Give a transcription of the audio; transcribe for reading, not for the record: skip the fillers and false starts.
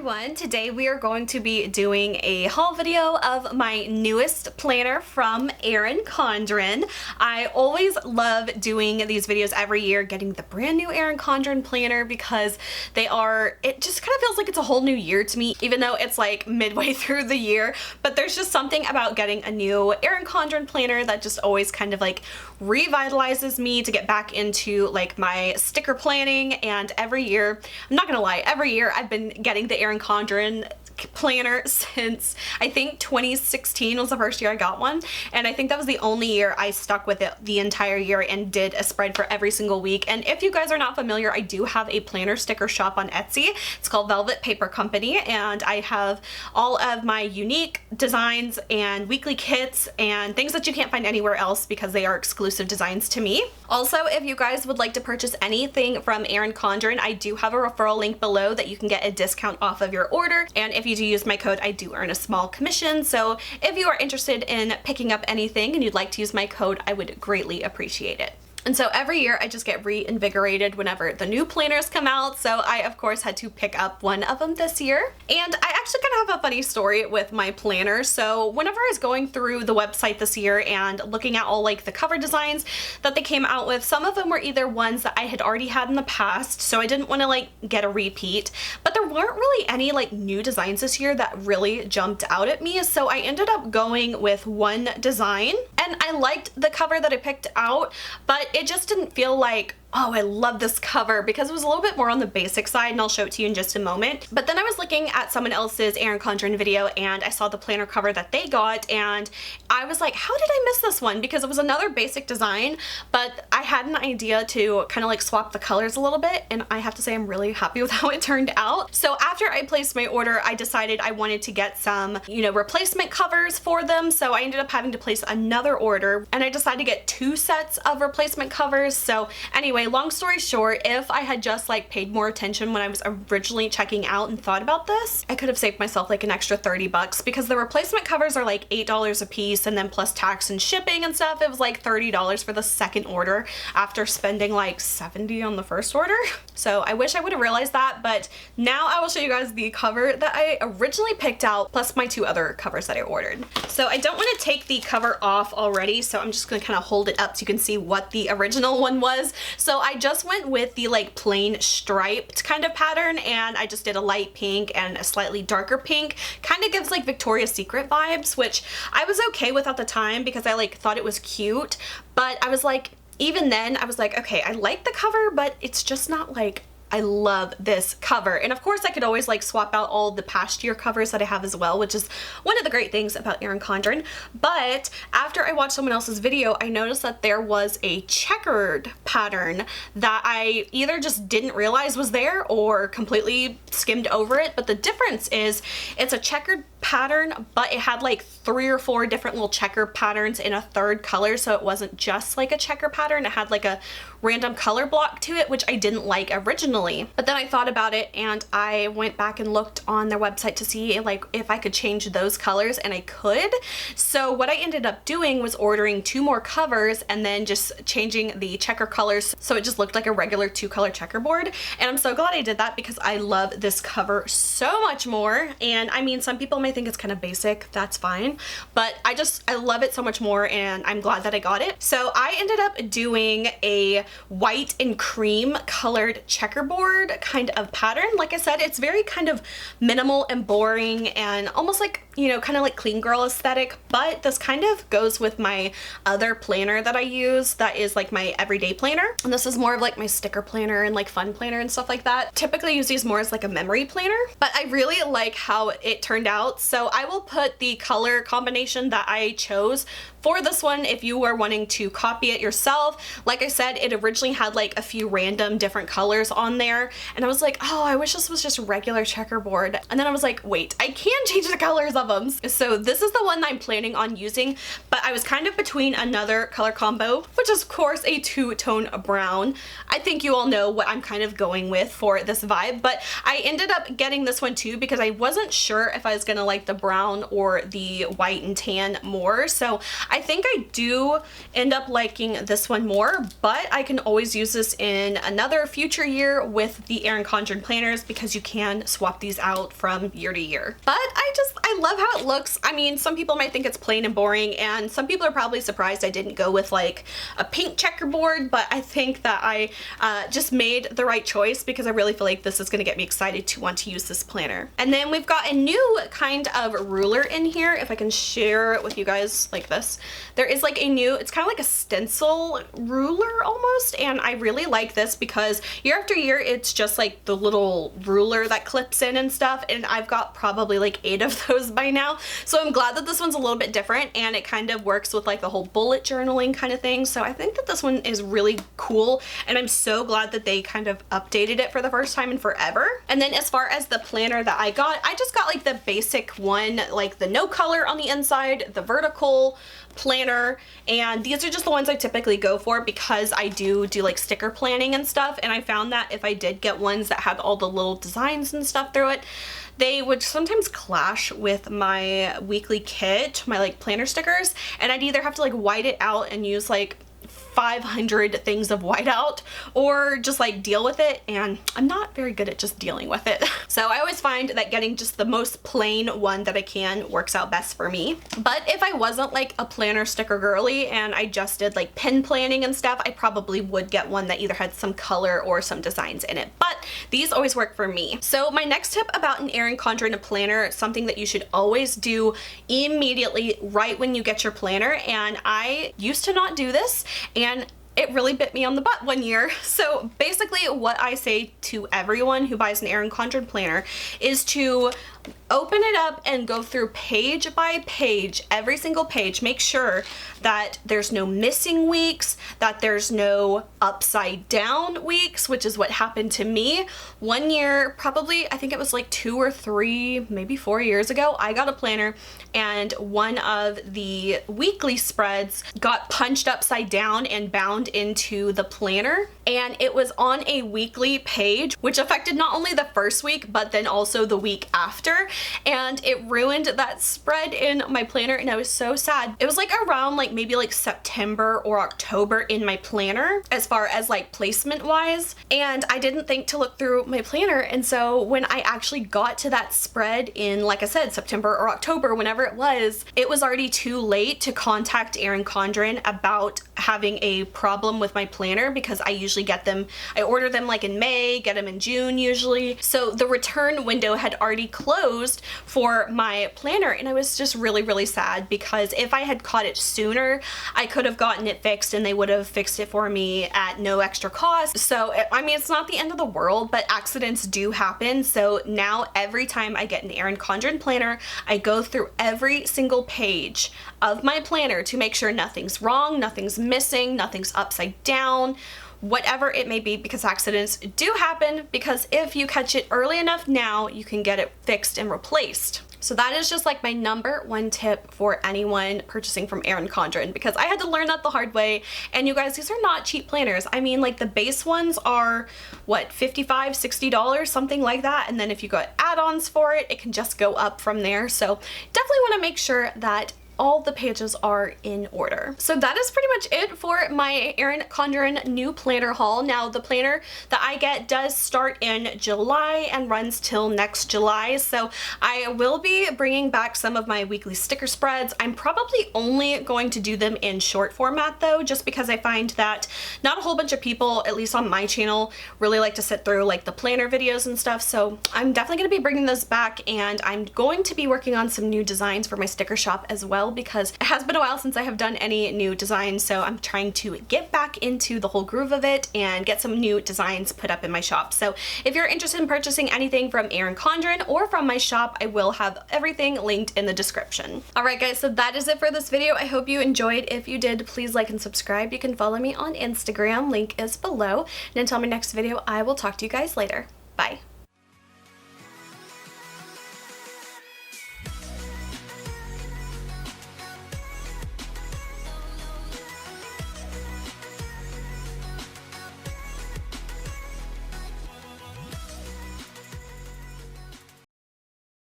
everyone, today we are going to be doing a haul video of my newest planner from Erin Condren. I always love doing these videos every year, getting the brand new Erin Condren planner because it just kind of feels like it's a whole new year to me, even though it's like midway through the year. But there's just something about getting a new Erin Condren planner that just always kind of like revitalizes me to get back into like my sticker planning. And every year, I'm not gonna lie, every year I've been getting the Erin Condren planner since I think 2016 was the first year I got one, and I think that was the only year I stuck with it the entire year and did a spread for every single week. And if you guys are not familiar, I do have a planner sticker shop on Etsy. It's called Velvet Paper Company, and I have all of my unique designs and weekly kits and things that you can't find anywhere else because they are exclusive designs to me. Also, if you guys would like to purchase anything from Erin Condren, I do have a referral link below that you can get a discount off of your order, and if you do use my code, I do earn a small commission. So if you are interested in picking up anything and you'd like to use my code, I would greatly appreciate it. And so every year I just get reinvigorated whenever the new planners come out, so I of course had to pick up one of them this year. And I actually kind of have a funny story with my planner. So whenever I was going through the website this year and looking at all like the cover designs that they came out with, some of them were either ones that I had already had in the past, so I didn't want to like get a repeat, but there weren't really any like new designs this year that really jumped out at me. So I ended up going with one design, and I liked the cover that I picked out, but it just didn't feel like, oh, I love this cover, because it was a little bit more on the basic side, and I'll show it to you in just a moment. But then I was looking at someone else's Erin Condren video and I saw the planner cover that they got, and I was like, how did I miss this one? Because it was another basic design, but I had an idea to kind of like swap the colors a little bit, and I have to say I'm really happy with how it turned out. So after I placed my order, I decided I wanted to get some, replacement covers for them. So I ended up having to place another order, and I decided to get 2 sets of replacement covers. So anyway, long story short, if I had just like paid more attention when I was originally checking out and thought about this, I could have saved myself like an extra 30 bucks, because the replacement covers are like $8 a piece, and then plus tax and shipping and stuff, it was like $30 for the second order after spending like $70 on the first order. So I wish I would have realized that, but now I will show you guys the cover that I originally picked out plus my 2 other covers that I ordered. So I don't want to take the cover off already, so I'm just going to kind of hold it up so you can see what the original one was. So I just went with the like plain striped kind of pattern, and I just did a light pink and a slightly darker pink. Kind of gives like Victoria's Secret vibes, which I was okay with at the time because I like thought it was cute, but I was like, even then I was like, okay, I like the cover, but it's just not like I love this cover. And of course I could always like swap out all the past year covers that I have as well, which is one of the great things about Erin Condren. But after I watched someone else's video, I noticed that there was a checkered pattern that I either just didn't realize was there or completely skimmed over it. But the difference is it's a checkered pattern, but it had like 3 or 4 different little checker patterns in a 3rd color, so it wasn't just like a checker pattern. It had like a random color block to it, which I didn't like originally. But then I thought about it and I went back and looked on their website to see like if I could change those colors, and I could. So what I ended up doing was ordering 2 more covers and then just changing the checker colors so it just looked like a regular 2-color checkerboard. And I'm so glad I did that because I love this cover so much more. And I mean, some people may think it's kind of basic, that's fine, but I love it so much more, and I'm glad that I got it. So I ended up doing a white and cream colored checkerboard kind of pattern. Like I said, it's very kind of minimal and boring and almost like, kind of like clean girl aesthetic, but this kind of goes with my other planner that I use that is like my everyday planner, and this is more of like my sticker planner and like fun planner and stuff like that. Typically use these more as like a memory planner, but I really like how it turned out. So I will put the color combination that I chose for this one if you were wanting to copy it yourself. Like I said, it originally had like a few random different colors on there, and I was like, oh, I wish this was just regular checkerboard. And then I was like, wait, I can change the colors of them. So this is the one that I'm planning on using, but I was kind of between another color combo, which is of course a two-tone brown. I think you all know what I'm kind of going with for this vibe, but I ended up getting this one too because I wasn't sure if I was gonna like the brown or the white and tan more. So I think I do end up liking this one more, but I can always use this in another future year with the Erin Condren planners because you can swap these out from year to year. But I love how it looks. I mean, some people might think it's plain and boring, and some people are probably surprised I didn't go with like a pink checkerboard, but I think that I just made the right choice because I really feel like this is going to get me excited to want to use this planner. And then we've got a new kind of ruler in here. If I can share it with you guys like this, there is like a new, it's kind of like a stencil ruler almost, and I really like this because year after year it's just like the little ruler that clips in and stuff, and I've got probably like 8 of those by now. So I'm glad that this one's a little bit different, and it kind of works with like the whole bullet journaling kind of thing. So I think that this one is really cool, and I'm so glad that they kind of updated it for the first time in forever. And then as far as the planner that I just got like the basic one, like the no color on the inside, the vertical planner, and these are just the ones I typically go for because I do like sticker planning and stuff, and I found that if I did get ones that had all the little designs and stuff through it, they would sometimes clash with my weekly kit, my like planner stickers, and I'd either have to like white it out and use like 500 things of whiteout or just like deal with it, and I'm not very good at just dealing with it. So I always find that getting just the most plain one that I can works out best for me. But if I wasn't like a planner sticker girly and I just did like pen planning and stuff, I probably would get one that either had some color or some designs in it, but these always work for me. So my next tip about an Erin Condren planner, something that you should always do immediately right when you get your planner, and I used to not do this, and it really bit me on the butt one year. So basically what I say to everyone who buys an Erin Condren planner is to open it up and go through page by page, every single page. Make sure that there's no missing weeks, that there's no upside down weeks, which is what happened to me. One year, probably, I think it was like 2 or 3, maybe 4 years ago, I got a planner and one of the weekly spreads got punched upside down and bound into the planner, and it was on a weekly page, which affected not only the first week, but then also the week after. And it ruined that spread in my planner, and I was so sad. It was like around like maybe like September or October in my planner as far as like placement wise, and I didn't think to look through my planner. And so when I actually got to that spread in, like I said, September or October, whenever it was already too late to contact Erin Condren about having a problem with my planner, because I usually get them, I order them like in May, get them in June usually. So the return window had already closed for my planner, and I was just really, really sad because if I had caught it sooner, I could have gotten it fixed and they would have fixed it for me at no extra cost. So, I mean, it's not the end of the world, but accidents do happen. So now every time I get an Erin Condren planner, I go through every single page of my planner to make sure nothing's wrong, nothing's missing, nothing's upside down, whatever it may be, because accidents do happen. Because if you catch it early enough now, you can get it fixed and replaced. So that is just like my ~1 tip for anyone purchasing from Erin Condren, because I had to learn that the hard way. And you guys, these are not cheap planners. I mean, like the base ones are what, $55, $60, something like that. And then if you got add-ons for it, it can just go up from there. So definitely want to make sure that all the pages are in order. So that is pretty much it for my Erin Condren new planner haul. Now the planner that I get does start in July and runs till next July. So I will be bringing back some of my weekly sticker spreads. I'm probably only going to do them in short format though, just because I find that not a whole bunch of people, at least on my channel, really like to sit through like the planner videos and stuff. So I'm definitely going to be bringing those back, and I'm going to be working on some new designs for my sticker shop as well, because it has been a while since I have done any new designs. So I'm trying to get back into the whole groove of it and get some new designs put up in my shop. So if you're interested in purchasing anything from Erin Condren or from my shop, I will have everything linked in the description. Alright guys, so that is it for this video. I hope you enjoyed. If you did, please like and subscribe. You can follow me on Instagram, link is below. And until my next video, I will talk to you guys later. Bye.